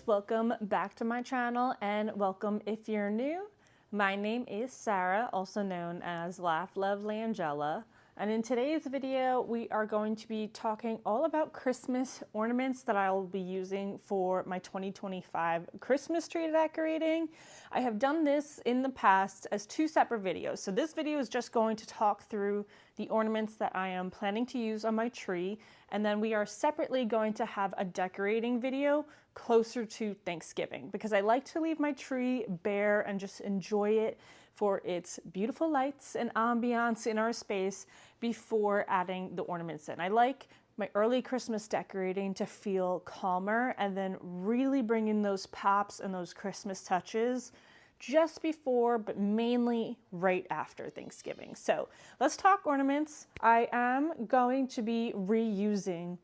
welcome back to my channel and welcome if you're new. My name is Sarah, also known as Laugh Love Langella, and in today's video we are going to be talking all about Christmas ornaments that I will be using for my 2025 Christmas tree decorating. I have done this in the past as two separate videos, so this video is just going to talk through the ornaments that I am planning to use on my tree, and then we are separately going to have a decorating video closer to Thanksgiving because I like to leave my tree bare and just enjoy it for its beautiful lights and ambiance in our space before adding the ornaments in. I like my early Christmas decorating to feel calmer and then really bring in those pops and those Christmas touches just before, but mainly right after Thanksgiving. So let's talk ornaments. I am going to be reusing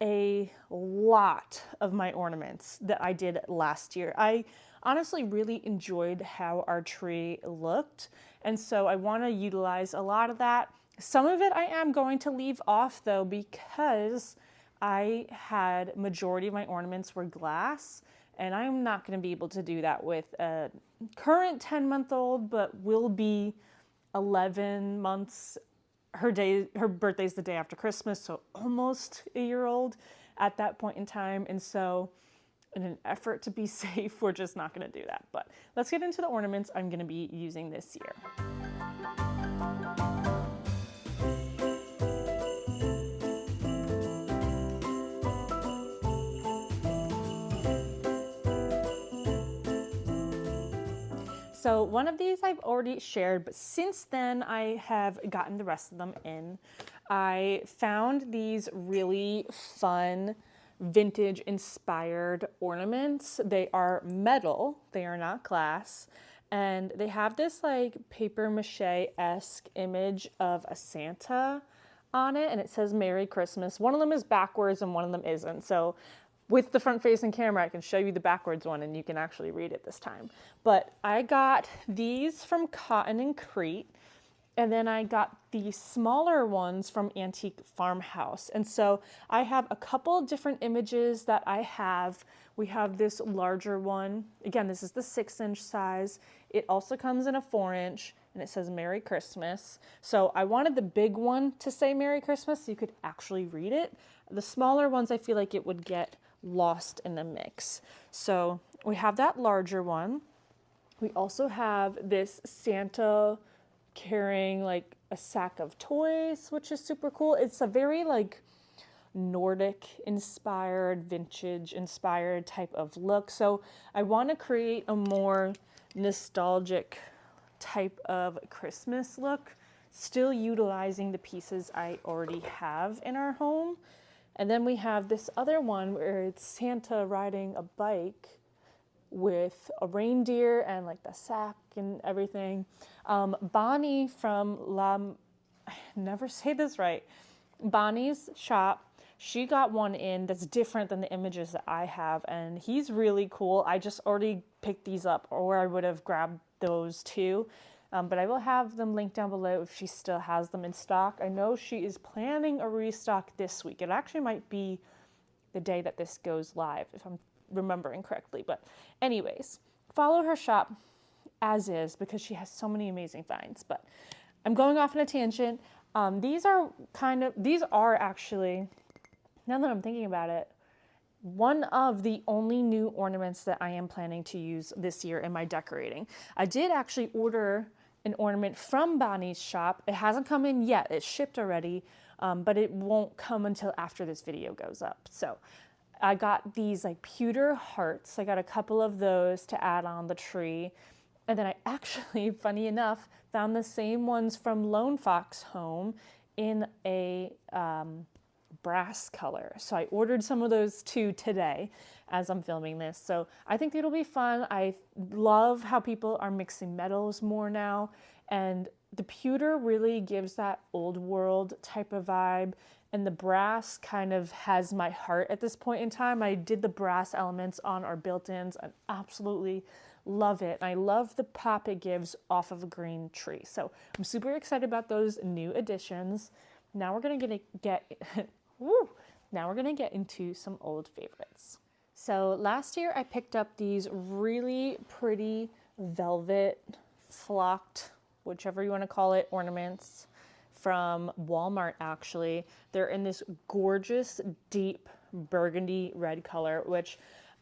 a lot of my ornaments that I did last year. I honestly really enjoyed how our tree looked, and so I want to utilize a lot of that. Some of it I am going to leave off though, because I had majority of my ornaments were glass, and I'm not going to be able to do that with a current 10-month-old, but will be 11 months. Her birthday's the day after Christmas, so almost a year old at that point in time. And so in an effort to be safe, we're just not going to do that. But let's get into the ornaments I'm going to be using this year. So one of these I've already shared, but since then I have gotten the rest of them in. I found these really fun vintage inspired ornaments. They are metal, they are not glass, and they have this like paper mache-esque image of a Santa on it, and it says Merry Christmas. One of them is backwards and one of them isn't. So with the front facing camera, I can show you the backwards one and you can actually read it this time. But I got these from Cotton and Crete, and then I got the smaller ones from Antique Farmhouse. And so I have a couple different images that I have. We have this larger one. Again, this is the 6-inch size. It also comes in a 4-inch, and it says Merry Christmas. So I wanted the big one to say Merry Christmas so you could actually read it. The smaller ones, I feel like it would get lost in the mix. So we have that larger one. We also have this Santa carrying like a sack of toys, which is super cool. It's a very like Nordic inspired, vintage inspired type of look. So I want to create a more nostalgic type of Christmas look, still utilizing the pieces I already have in our home. And then we have this other one where it's Santa riding a bike with a reindeer and like the sack and everything. Bonnie from I never say this right, Bonnie's shop, she got one in that's different than the images that I have, and he's really cool. I just already picked these up, or I would have grabbed those too. But I will have them linked down below if she still has them in stock. I know she is planning a restock this week. It actually might be the day that this goes live, if I'm remembering correctly. But anyways, follow her shop as is because she has so many amazing finds. But I'm going off on a tangent. These are actually, now that I'm thinking about it, one of the only new ornaments that I am planning to use this year in my decorating. I did actually order an ornament from Bonnie's shop. It hasn't come in yet. It's shipped already, but it won't come until after this video goes up. So I got these like pewter hearts. I got a couple of those to add on the tree. And then I actually, funny enough, found the same ones from Lone Fox Home in a brass color. So I ordered some of those too today as I'm filming this. So I think it'll be fun. I love how people are mixing metals more now, and the pewter really gives that old world type of vibe, and the brass kind of has my heart at this point in time. I did the brass elements on our built-ins and absolutely love it. I love the pop it gives off of a green tree. So I'm super excited about those new additions. Now we're gonna get Now we're gonna get into some old favorites. So last year I picked up these really pretty velvet flocked, whichever you want to call it, ornaments from Walmart actually. They're in this gorgeous deep burgundy red color, which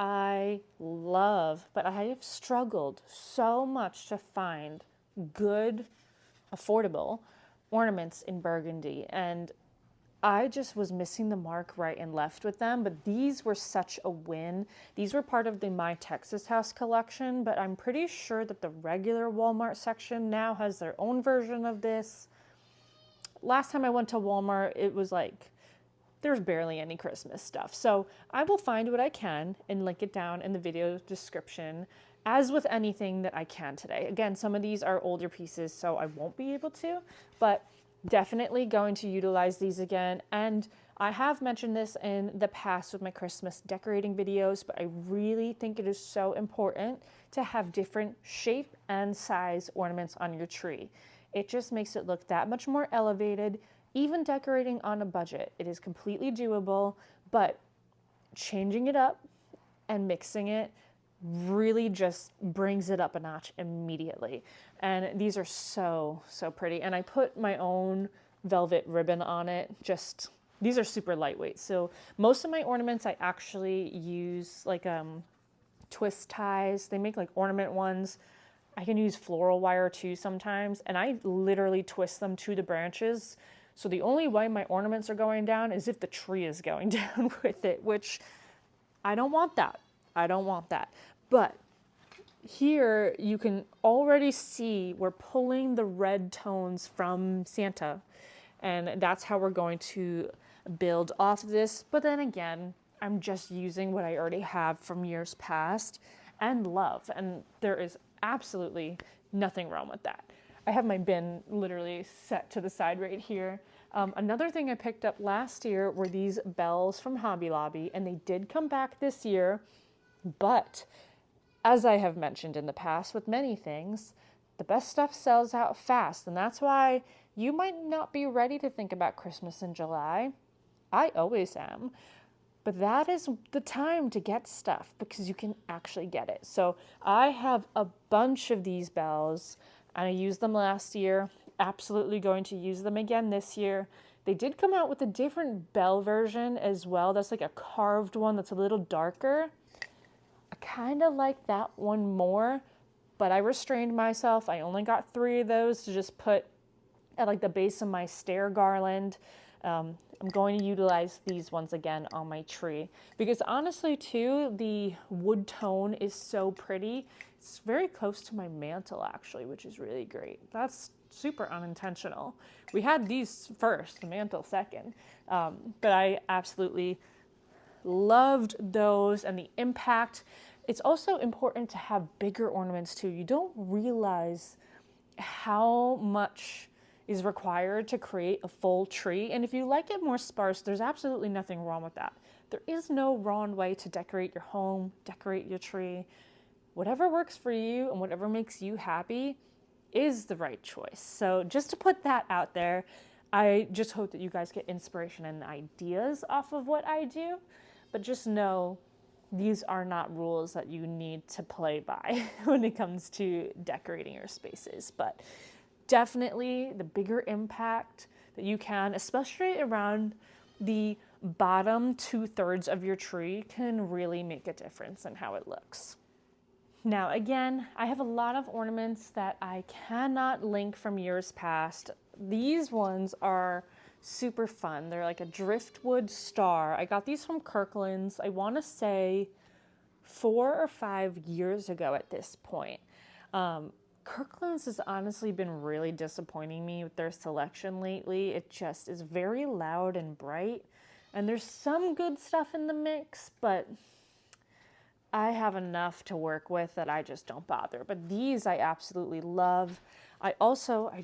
I love, but I have struggled so much to find good, affordable ornaments in burgundy. And I just was missing the mark right and left with them, but these were such a win. These were part of the My Texas House collection, but I'm pretty sure that the regular Walmart section now has their own version of this. Last time I went to Walmart, it was like, there's barely any Christmas stuff. So I will find what I can and link it down in the video description, as with anything that I can today. Again, some of these are older pieces, so I won't be able to, but definitely going to utilize these again. And I have mentioned this in the past with my Christmas decorating videos, but I really think it is so important to have different shape and size ornaments on your tree. It just makes it look that much more elevated. Even decorating on a budget, it is completely doable, but changing it up and mixing it really just brings it up a notch immediately. And these are so, so pretty. And I put my own velvet ribbon on it. Just, these are super lightweight. So most of my ornaments, I actually use like twist ties. They make like ornament ones. I can use floral wire too sometimes. And I literally twist them to the branches. So the only way my ornaments are going down is if the tree is going down with it, which I don't want that. I don't want that. But here you can already see we're pulling the red tones from Santa. And that's how we're going to build off of this. But then again, I'm just using what I already have from years past and love. And there is absolutely nothing wrong with that. I have my bin literally set to the side right here. Another thing I picked up last year were these bells from Hobby Lobby, and they did come back this year, but as I have mentioned in the past with many things, the best stuff sells out fast, and that's why you might not be ready to think about Christmas in July. I always am. But that is the time to get stuff because you can actually get it. So I have a bunch of these bells, and I used them last year. Absolutely going to use them again this year. They did come out with a different bell version as well. That's like a carved one that's a little darker. I kind of like that one more, but I restrained myself. I only got 3 of those to just put at like the base of my stair garland. I'm going to utilize these ones again on my tree because honestly too, the wood tone is so pretty. It's very close to my mantle actually, which is really great. That's super unintentional. We had these first, the mantle second, but I absolutely loved those and the impact. It's also important to have bigger ornaments too. You don't realize how much is required to create a full tree. And if you like it more sparse, there's absolutely nothing wrong with that. There is no wrong way to decorate your home, decorate your tree. Whatever works for you and whatever makes you happy is the right choice. So just to put that out there, I just hope that you guys get inspiration and ideas off of what I do, but just know these are not rules that you need to play by when it comes to decorating your spaces. But definitely the bigger impact that you can, especially around the bottom 2/3 of your tree, can really make a difference in how it looks. Now, again, I have a lot of ornaments that I cannot link from years past. These ones are super fun. They're like a driftwood star. I got these from Kirkland's, I want to say 4 or 5 years ago at this point. Kirkland's has honestly been really disappointing me with their selection lately. It just is very loud and bright, and there's some good stuff in the mix, but I have enough to work with that I just don't bother. But these I absolutely love. I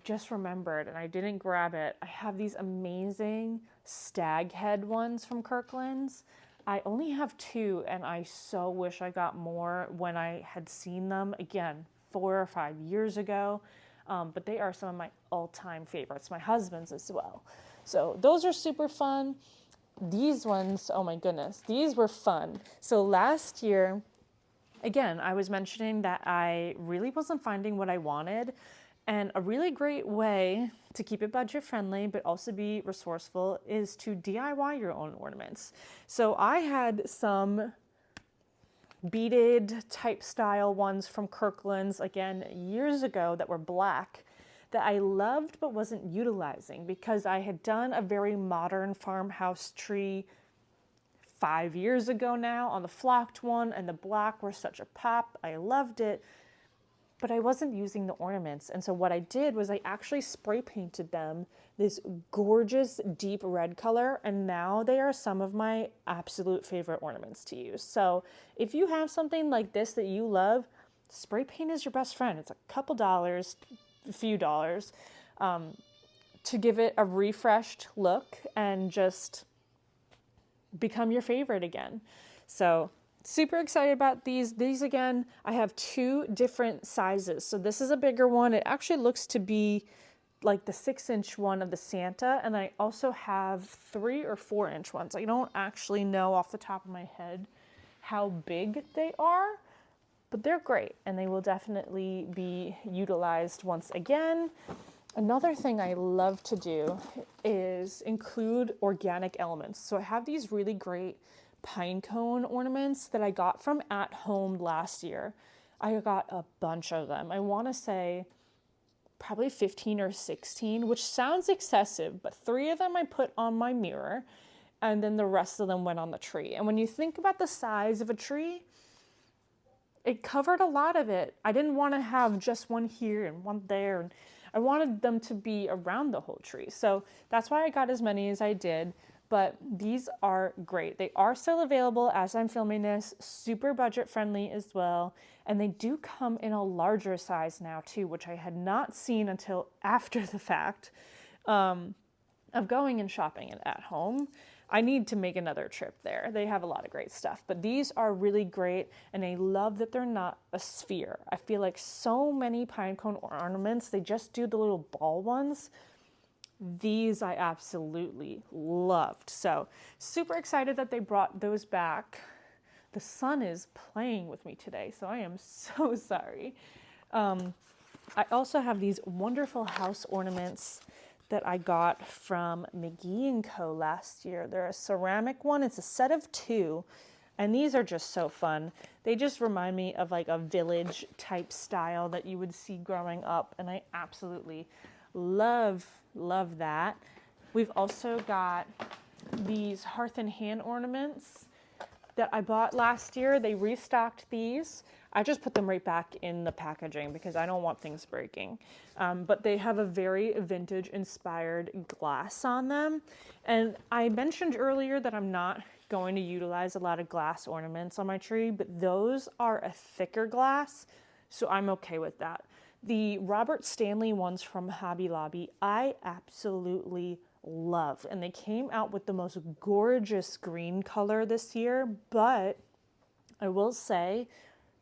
just remembered, and I didn't grab it, I have these amazing stag head ones from Kirkland's. I only have 2, and I so wish I got more when I had seen them, again, 4 or 5 years ago. But they are some of my all-time favorites, my husband's as well. So those are super fun. these ones, oh my goodness, these were fun. So last year, again, I was mentioning that I really wasn't finding what I wanted. And a really great way to keep it budget friendly, but also be resourceful, is to DIY your own ornaments. So I had some beaded type style ones from Kirkland's, again, years ago, that were black, that I loved but wasn't utilizing because I had done a very modern farmhouse tree 5 years ago now on the flocked one, and the black were such a pop. I loved it, but I wasn't using the ornaments. And so what I did was I actually spray painted them this gorgeous deep red color, and now they are some of my absolute favorite ornaments to use. So if you have something like this that you love, spray paint is your best friend. It's a couple dollars, a few dollars, to give it a refreshed look and just become your favorite again. So super excited about these. These, again, I have 2 different sizes. So this is a bigger one. It actually looks to be like the 6-inch one of the Santa. And I also have 3 or 4-inch ones. I don't actually know off the top of my head how big they are, but they're great, and they will definitely be utilized once again. Another thing I love to do is include organic elements. So I have these really great pine cone ornaments that I got from At Home last year. I got a bunch of them. I want to say probably 15 or 16, which sounds excessive, but 3 of them I put on my mirror, and then the rest of them went on the tree. And when you think about the size of a tree, it covered a lot of it. I didn't want to have just one here and one there, and I wanted them to be around the whole tree. So that's why I got as many as I did, but these are great. They are still available as I'm filming this, super budget friendly as well, and they do come in a larger size now too, which I had not seen until after the fact of going and shopping at Home. I need to make another trip there. They have a lot of great stuff, but these are really great, and I love that they're not a sphere. I feel like so many pine cone ornaments, they just do the little ball ones. These I absolutely loved. So super excited that they brought those back. The sun is playing with me today, so I am so sorry. I also have these wonderful house ornaments that I got from McGee & Co. last year. They're a ceramic one. It's a set of 2, and these are just so fun. They just remind me of like a village type style that you would see growing up, and I absolutely love that. We've also got these hearth and hand ornaments that I bought last year. They restocked these. I just put them right back in the packaging because I don't want things breaking. But they have a very vintage inspired glass on them. And I mentioned earlier that I'm not going to utilize a lot of glass ornaments on my tree, but those are a thicker glass, so I'm okay with that. The Robert Stanley ones from Hobby Lobby, I absolutely love. And they came out with the most gorgeous green color this year, but I will say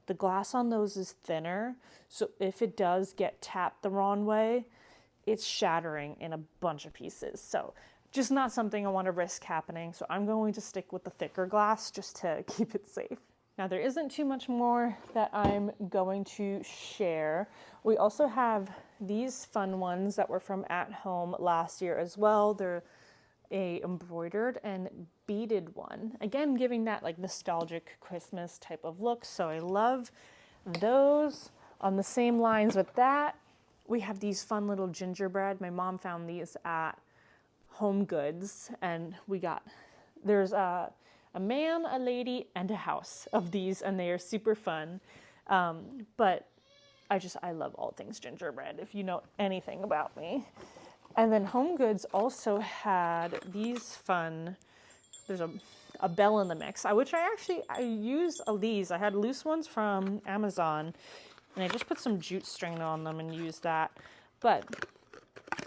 the glass on those is thinner, so if it does get tapped the wrong way, it's shattering in a bunch of pieces. So just not something I want to risk happening, so I'm going to stick with the thicker glass just to keep it safe. Now, there isn't too much more that I'm going to share. We also have these fun ones that were from At Home last year as well. They're a embroidered and beaded one. Again, giving that like nostalgic Christmas type of look. So I love those. On the same lines with that, we have these fun little gingerbread. My mom found these at Home Goods, and there's a man, a lady, and a house of these, and they are super fun. But I love all things gingerbread, if you know anything about me. And then Home Goods also had these fun, there's a bell in the mix, which I use these. I had loose ones from Amazon, and I just put some jute string on them and used that. But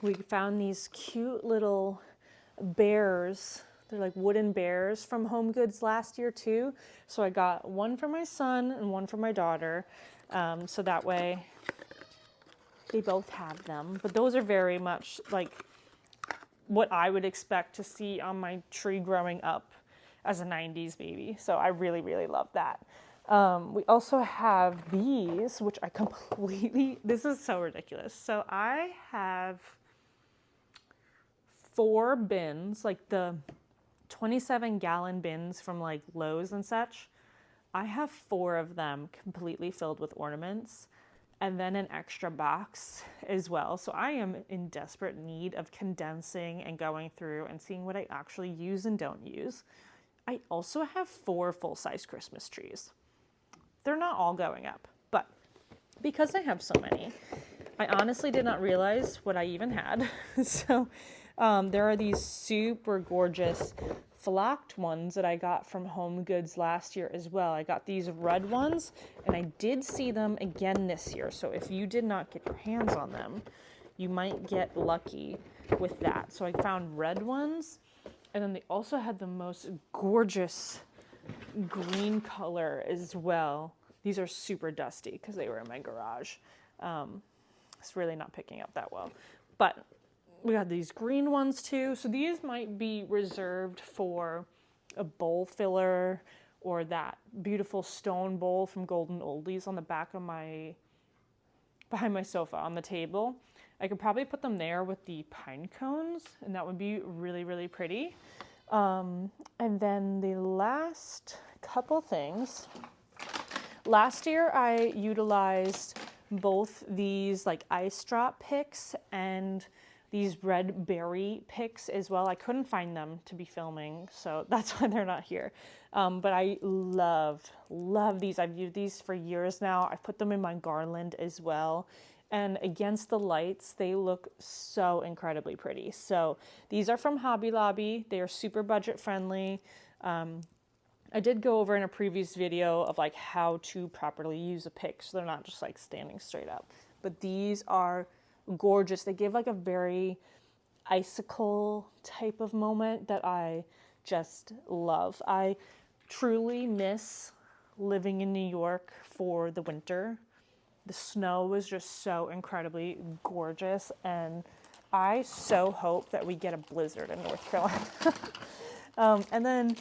we found these cute little bears. They're like wooden bears from Home Goods last year too. So I got one for my son and one for my daughter. So that way they both have them. But those are very much like what I would expect to see on my tree growing up as a 90s baby. So I really, really love that. We also have these, which I completely, this is so ridiculous. So I have 4 bins, like the 27-gallon bins from like Lowe's and such. I have 4 of them completely filled with ornaments, and then an extra box as well. So I am in desperate need of condensing and going through and seeing what I actually use and don't use. I also have 4 full-size Christmas trees. They're not all going up, but because I have so many, I honestly did not realize what I even had. So there are these super gorgeous flocked ones that I got from Home Goods last year as well. I got these red ones, and I did see them again this year. So if you did not get your hands on them, you might get lucky with that. So I found red ones, and then they also had the most gorgeous green color as well. These are super dusty because they were in my garage. It's really not picking up that well, but we got these green ones too. So these might be reserved for a bowl filler or that beautiful stone bowl from Golden Oldies on the back of behind my sofa on the table. I could probably put them there with the pine cones, and that would be really, really pretty. And then the last couple things. Last year I utilized both these like ice drop picks and these red berry picks as well. I couldn't find them to be filming, so that's why they're not here. But I love these. I've used these for years now. I've put them in my garland as well. And against the lights, they look so incredibly pretty. So these are from Hobby Lobby. They are super budget friendly. I did go over in a previous video of like how to properly use a pick, so they're not just like standing straight up. But these are gorgeous. They give like a very icicle type of moment that I just love. I truly miss living in New York for the winter. The snow was just so incredibly gorgeous, and I so hope that we get a blizzard in North Carolina. And then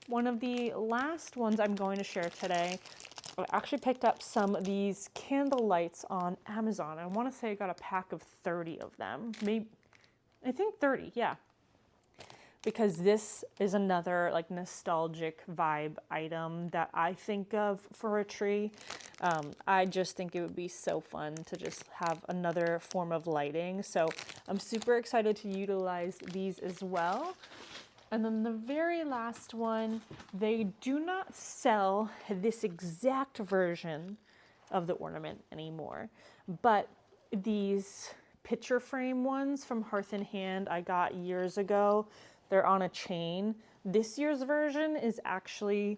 one of the last ones I'm going to share today, I actually picked up some of these candle lights on Amazon. I want to say I got a pack of 30 of them. Maybe, I think 30, yeah. Because this is another like nostalgic vibe item that I think of for a tree. I just think it would be so fun to just have another form of lighting. So I'm super excited to utilize these as well. And then the very last one, they do not sell this exact version of the ornament anymore, but these picture frame ones from Hearth and Hand I got years ago. They're on a chain. This year's version is actually,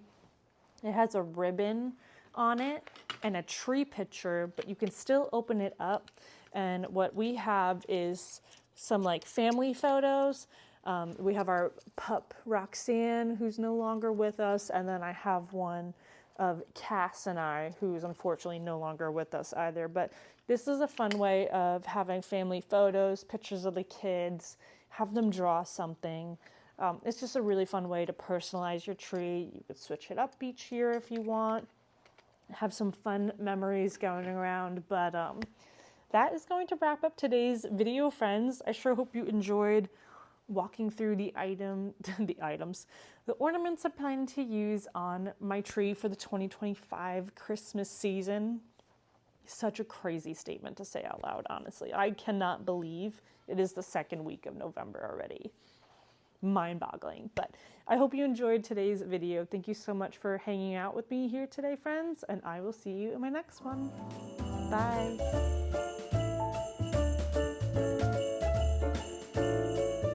it has a ribbon on it and a tree picture, but you can still open it up. And what we have is some like family photos. We have our pup Roxanne, who's no longer with us, and then I have one of Cass and I, who's unfortunately no longer with us either. But this is a fun way of having family photos, pictures of the kids, have them draw something. It's just a really fun way to personalize your tree. You could switch it up each year if you want, have some fun memories going around. But that is going to wrap up today's video, friends. I sure hope you enjoyed walking through the ornaments I plan to use on my tree for the 2025 Christmas season. Such a crazy statement to say out loud, honestly. I cannot believe it is the second week of November already. Mind-boggling. But I hope you enjoyed today's video. Thank you so much for hanging out with me here today, friends, and I will see you in my next one. Bye.